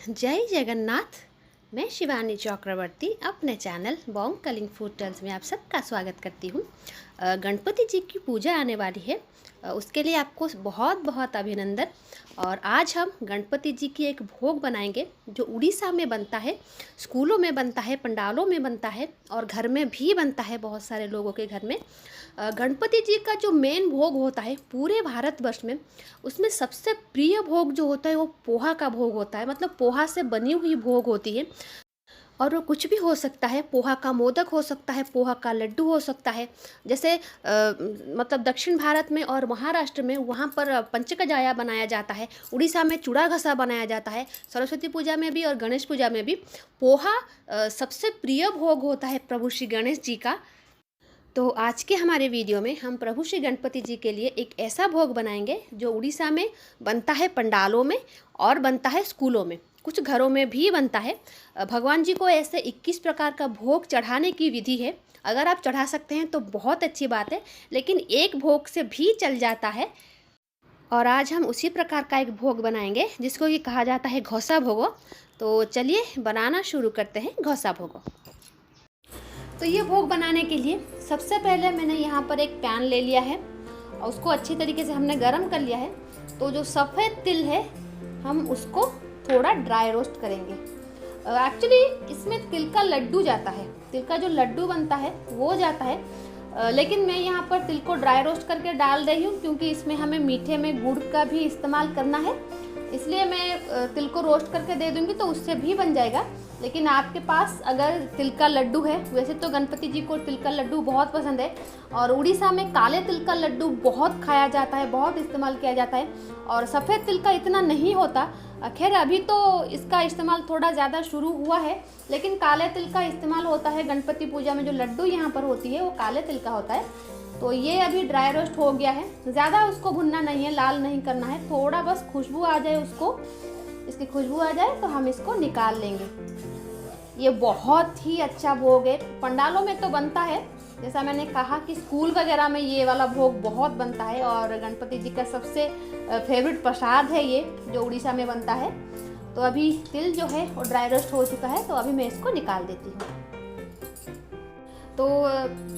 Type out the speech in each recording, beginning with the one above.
जय जगन्नाथ। मैं शिवानी चक्रवर्ती अपने channel Bong Kalinga food tales में आप सबका स्वागत करती हूँ। गणपति जी की पूजा आने वाली है, उसके लिए आपको बहुत बहुत अभिनंदन। और आज हम गणपति जी की एक भोग बनाएंगे जो उड़ीसा में बनता है, स्कूलों में बनता है, पंडालों में बनता है और घर में भी बनता है बहुत सारे लोगों के घर में। गणपति जी का जो मेन भोग होता है पूरे भारतवर्ष में, उसमें सबसे प्रिय भोग जो होता है वो पोहा का भोग होता है। मतलब पोहा से बनी हुई भोग होती है और वो कुछ भी हो सकता है। पोहा का मोदक हो सकता है, पोहा का लड्डू हो सकता है। जैसे मतलब दक्षिण भारत में और महाराष्ट्र में वहाँ पर पंचकजाया बनाया जाता है, उड़ीसा में चूड़ा घसा बनाया जाता है, सरस्वती पूजा में भी और गणेश पूजा में भी पोहा सबसे प्रिय भोग होता है प्रभु श्री गणेश जी का। तो आज के हमारे वीडियो में हम प्रभु श्री गणपति जी के लिए एक ऐसा भोग बनाएंगे जो उड़ीसा में बनता है पंडालों में और बनता है स्कूलों में, कुछ घरों में भी बनता है। भगवान जी को ऐसे 21 प्रकार का भोग चढ़ाने की विधि है। अगर आप चढ़ा सकते हैं तो बहुत अच्छी बात है, लेकिन एक भोग से भी चल जाता है। और आज हम उसी प्रकार का एक भोग बनाएंगे जिसको कि कहा जाता है घोसा भोगो। तो चलिए बनाना शुरू करते हैं घोसा भोगो। तो ये भोग बनाने के लिए सबसे पहले मैंने यहाँ पर एक पैन ले लिया है और उसको अच्छी तरीके से हमने गरम कर लिया है। तो जो सफ़ेद तिल है हम उसको थोड़ा ड्राई रोस्ट करेंगे। एक्चुअली इसमें तिल का लड्डू जाता है, तिल का जो लड्डू बनता है वो जाता है, लेकिन मैं यहाँ पर तिल को ड्राई रोस्ट करके डाल रही हूँ क्योंकि इसमें हमें मीठे में गुड़ का भी इस्तेमाल करना है, इसलिए मैं तिल को रोस्ट करके दे दूँगी तो उससे भी बन जाएगा। लेकिन आपके पास अगर तिल का लड्डू है, वैसे तो गणपति जी को तिल का लड्डू बहुत पसंद है और उड़ीसा में काले तिल का लड्डू बहुत खाया जाता है, बहुत इस्तेमाल किया जाता है और सफ़ेद तिल का इतना नहीं होता। खैर अभी तो इसका इस्तेमाल थोड़ा ज़्यादा शुरू हुआ है, लेकिन काले तिल का इस्तेमाल होता है। गणपति पूजा में जो लड्डू यहाँ पर होती है वो काले तिल का होता है। तो ये अभी ड्राई रोस्ट हो गया है, ज़्यादा उसको भुनना नहीं है, लाल नहीं करना है, थोड़ा बस खुशबू आ जाए, उसको इसकी खुशबू आ जाए तो हम इसको निकाल लेंगे। ये बहुत ही अच्छा भोग है, पंडालों में तो बनता है, जैसा मैंने कहा कि स्कूल वगैरह में ये वाला भोग बहुत बनता है और गणपति जी का सबसे फेवरेट प्रसाद है ये जो उड़ीसा में बनता है। तो अभी तिल जो है वो ड्राई रोस्ट हो चुका है, तो अभी मैं इसको निकाल देती हूँ। तो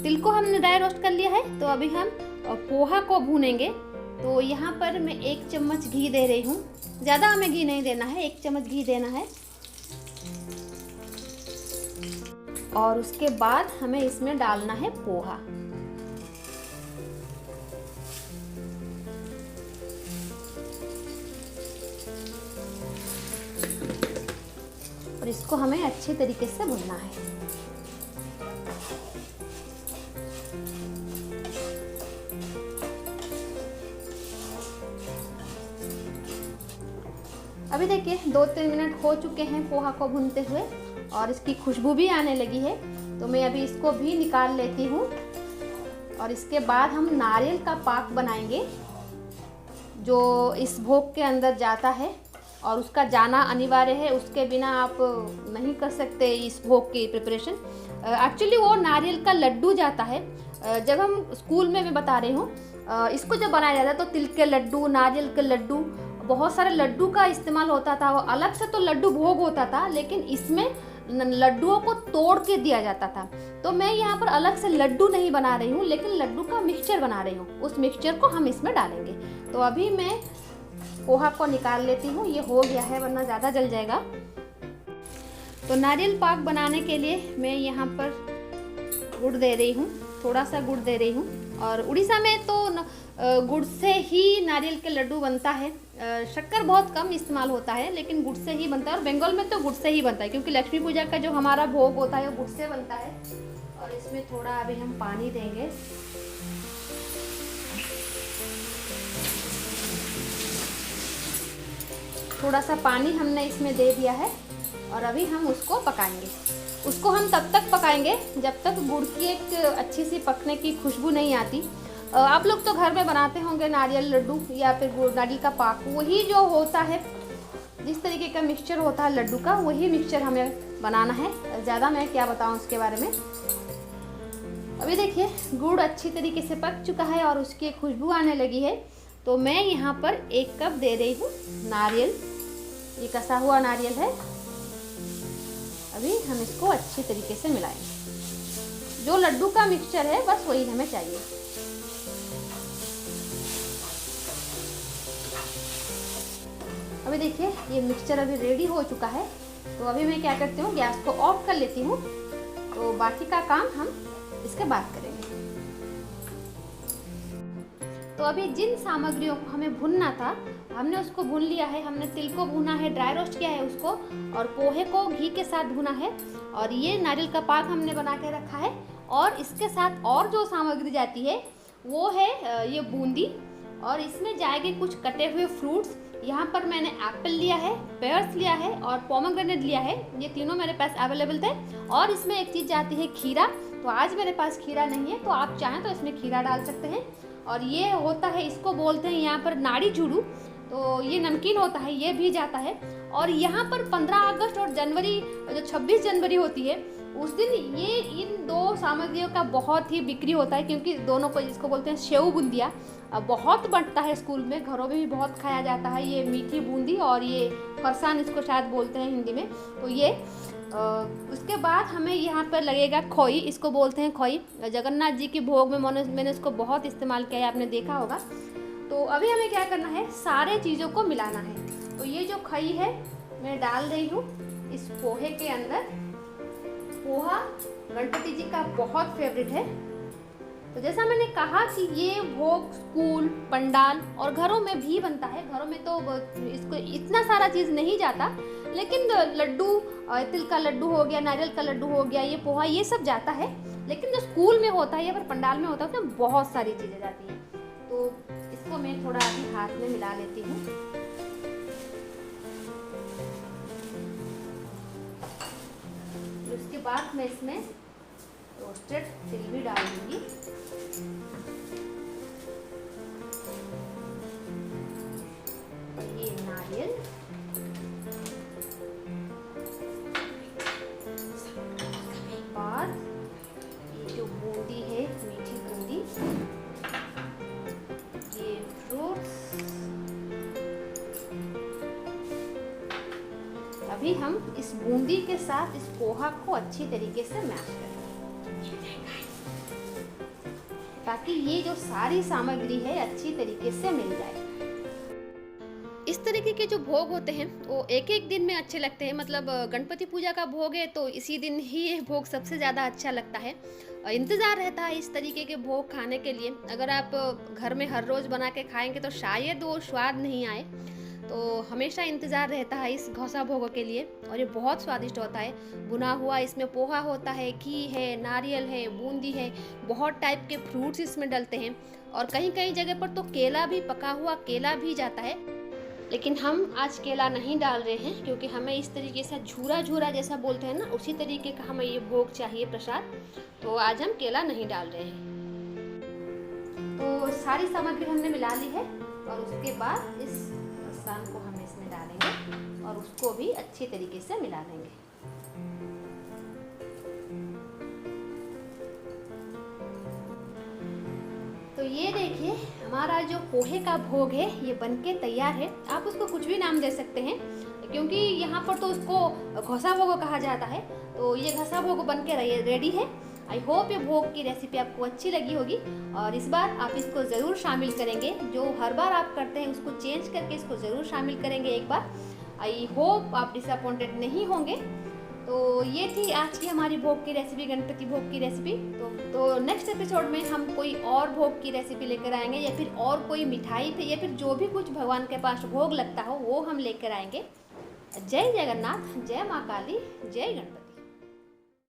तिल को हमने ड्राई रोस्ट कर लिया है, तो अभी हम पोहा को भूनेंगे। तो यहाँ पर मैं 1 चम्मच घी दे रही हूँ, ज़्यादा हमें घी नहीं देना है, 1 चम्मच घी देना है। और उसके बाद हमें इसमें डालना है पोहा। और इसको हमें अच्छे तरीके से भूनना है। अभी देखिए 2-3 मिनट हो चुके हैं पोहा को भूनते हुए और इसकी खुशबू भी आने लगी है, तो मैं अभी इसको भी निकाल लेती हूँ। और इसके बाद हम नारियल का पाक बनाएंगे जो इस भोग के अंदर जाता है और उसका जाना अनिवार्य है, उसके बिना आप नहीं कर सकते इस भोग की प्रिपरेशन। एक्चुअली वो नारियल का लड्डू जाता है। जब हम स्कूल में मैं बता रही हूँ, इसको जब बनाया जाता है तो तिल के लड्डू, नारियल के लड्डू, बहुत सारे लड्डू का इस्तेमाल होता था। वो अलग से तो लड्डू भोग होता था, लेकिन इसमें लड्डुओं को तोड़ के दिया जाता था। तो मैं यहाँ पर अलग से लड्डू नहीं बना रही हूँ, लेकिन लड्डू का मिक्सचर बना रही हूँ, उस मिक्सचर को हम इसमें डालेंगे। तो अभी मैं पोहा को निकाल लेती हूँ, ये हो गया है वरना ज़्यादा जल जाएगा। तो नारियल पाक बनाने के लिए मैं यहाँ पर गुड़ दे रही हूँ, थोड़ा सा गुड़ दे रही हूँ। और उड़ीसा में तो गुड़ से ही नारियल के लड्डू बनता है, शक्कर बहुत कम इस्तेमाल होता है, लेकिन गुड़ से ही बनता है। और बंगाल में तो गुड़ से ही बनता है क्योंकि लक्ष्मी पूजा का जो हमारा भोग होता है वो गुड़ से बनता है। और इसमें थोड़ा अभी हम पानी देंगे। थोड़ा सा पानी हमने इसमें दे दिया है और अभी हम उसको पकाएंगे। उसको हम तब तक पकाएंगे जब तक गुड़ की एक अच्छी सी पकने की खुशबू नहीं आती। आप लोग तो घर में बनाते होंगे नारियल लड्डू या फिर नारियल का पाक, वही जो होता है, जिस तरीके का मिक्सचर होता है लड्डू का, वही मिक्सचर हमें बनाना है। ज़्यादा मैं क्या बताऊँ उसके बारे में। अभी देखिए गुड़ अच्छी तरीके से पक चुका है और उसकी खुशबू आने लगी है। तो मैं यहाँ पर 1 कप दे रही हूँ नारियल। ये कसा हुआ नारियल है। अभी हम इसको अच्छी तरीके से मिलाएंगे। जो लड्डू का मिक्सचर है बस वही हमें चाहिए। अभी देखिए ये मिक्सचर अभी रेडी हो चुका है। तो अभी मैं क्या करती हूँ, गैस को ऑफ कर लेती हूँ। तो बाकी का काम हम इसके बाद करेंगे। तो अभी जिन सामग्रियों को हमें भुनना था हमने उसको भून लिया है। हमने तिल को भुना है, ड्राई रोस्ट किया है उसको, और पोहे को घी के साथ भुना है, और ये नारियल का पाक हमने बना के रखा है। और इसके साथ और जो सामग्री जाती है वो है ये बूंदी, और इसमें जाएंगे कुछ कटे हुए फ्रूट्स। यहाँ पर मैंने एप्पल लिया है, पेयर्स लिया है और पोमेग्रेनेट लिया है। ये तीनों मेरे पास अवेलेबल थे। और इसमें एक चीज़ जाती है खीरा। तो आज मेरे पास खीरा नहीं है, तो आप चाहें तो इसमें खीरा डाल सकते हैं। और ये होता है, इसको बोलते हैं यहाँ पर नाड़ी चूरू। तो ये नमकीन होता है, ये भी जाता है। और यहाँ पर 15 अगस्त और जनवरी, जो 26 जनवरी होती है उस दिन ये इन दो सामग्रियों का बहुत ही बिक्री होता है, क्योंकि दोनों को इसको बोलते हैं सेव बूंदिया। बहुत बनता है स्कूल में, घरों में भी बहुत खाया जाता है। ये मीठी बूंदी और ये फरसान इसको शायद बोलते हैं हिंदी में। तो ये उसके बाद हमें यहाँ पर लगेगा खोई, इसको बोलते हैं खोई। जगन्नाथ जी के भोग में मैंने इसको बहुत इस्तेमाल किया है, आपने देखा होगा। तो अभी हमें क्या करना है, सारे चीज़ों को मिलाना है। तो ये जो खोई है मैं डाल रही हूँ इस पोहे के अंदर। पोहा गणपति जी का बहुत फेवरेट है। तो जैसा मैंने कहा कि ये भोग स्कूल, पंडाल और घरों में भी बनता है। घरों में तो इसको इतना सारा चीज़ नहीं जाता, लेकिन लड्डू, तिल का लड्डू हो गया, नारियल का लड्डू हो गया, ये पोहा, ये सब जाता है। लेकिन जो स्कूल में होता है या फिर पंडाल में होता है उसमें बहुत सारी चीज़ें जाती हैं। तो इसको मैं थोड़ा अभी हाथ में मिला लेती हूँ। उसके बाद मैं इसमें रोस्टेड तिल भी डाल दूंगी। ये नारियल, बाद ये जो बूंदी है, मीठी बूंदी, ये फ्रूट्स। अभी हम इस बूंदी के साथ इस पोहा को अच्छी तरीके से मैश करेंगे, ताकि ये जो सारी सामग्री है अच्छी तरीके से मिल जाए। इस तरीके के जो भोग होते हैं वो एक एक दिन में अच्छे लगते हैं। मतलब गणपति पूजा का भोग है तो इसी दिन ही ये भोग सबसे ज़्यादा अच्छा लगता है। इंतज़ार रहता है इस तरीके के भोग खाने के लिए। अगर आप घर में हर रोज़ बना के खाएंगे तो शायद वो स्वाद नहीं आए। तो हमेशा इंतज़ार रहता है इस घौसा भोगों के लिए, और ये बहुत स्वादिष्ट होता है। भुना हुआ इसमें पोहा होता है, घी है, नारियल है, बूंदी है, बहुत टाइप के फ्रूट्स इसमें डलते हैं। और कहीं कहीं जगह पर तो केला भी, पका हुआ केला भी जाता है। लेकिन हम आज केला नहीं डाल रहे हैं, क्योंकि हमें इस तरीके से झूरा झूरा जैसा बोलते हैं ना, उसी तरीके का हमें ये भोग चाहिए, प्रसाद। तो आज हम केला नहीं डाल रहे हैं। तो सारी सामग्री हमने मिला ली है, और उसके बाद इस फरसान को हम इसमें डालेंगे और उसको भी अच्छी तरीके से मिला देंगे। तो ये देखिए हमारा जो पोहे का भोग है ये बनके तैयार है। आप उसको कुछ भी नाम दे सकते हैं, क्योंकि यहाँ पर तो उसको घोसा भोग कहा जाता है। तो ये घसा भोग बनके रेडी है। आई होप ये भोग की रेसिपी आपको अच्छी लगी होगी, और इस बार आप इसको ज़रूर शामिल करेंगे। जो हर बार आप करते हैं उसको चेंज करके इसको ज़रूर शामिल करेंगे एक बार। आई होप आप डिसअपॉइंटेड नहीं होंगे। तो ये थी आज की हमारी भोग की रेसिपी, गणपति भोग की रेसिपी। तो नेक्स्ट एपिसोड में हम कोई और भोग की रेसिपी लेकर आएंगे, या फिर और कोई मिठाई या फिर जो भी कुछ भगवान के पास भोग लगता हो वो हम लेकर आएंगे। जय जगन्नाथ, जय माँ काली, जय गणपति।